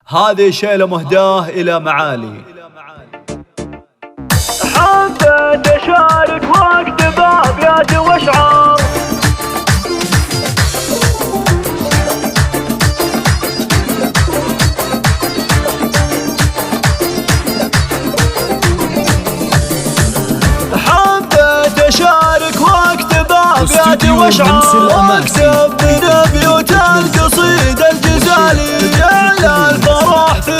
هذه شيلة مهداه إلى معالي. حبيت أشارك وقت بأبيات وأشعار، حبيت أشارك وأكتب أبيات وأشعار، أكتب من أبيات القصيدة الجزالي. جعل الفرح في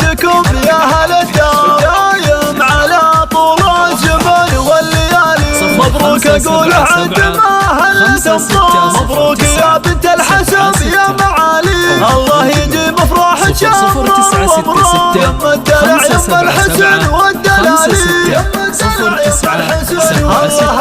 بيتكم يا أهل الدار، دايم على طول الزمن والليالي. مبروك أقول عند ما هلت الصوم، مبروك يا بنت الحسن يا معالي. الله يديم افراحك يا مبروك، يم الدلع يم الحسن والدلالي.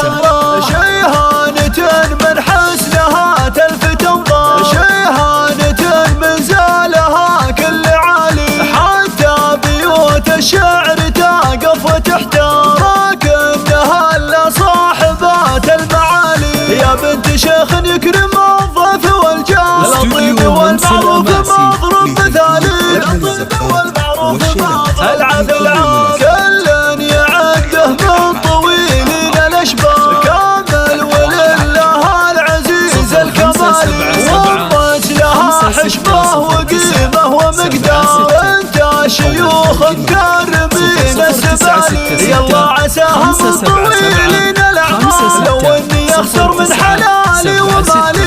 الله شيهانة من حسنها تلفت انظار، شيهانة من زالها كل عالي. حتى بيوت الشعر تقف وتحتار، لكنها الا صاحبات المعالي. يا بنت شيخ يكرم الضيف والجاه، الطيب والمعروف مضروب مثالي. الطيب والمعروف العب العاب كل يعده من طويل الاشباه، كامل ولله العزيز الكمال. وضت لها حشمه وقيمه ومقدار، انت شيوخ مكرمين السبالي. يلا عساها من طويل الاعمال، لو اني اخسر من حلالي ومالي.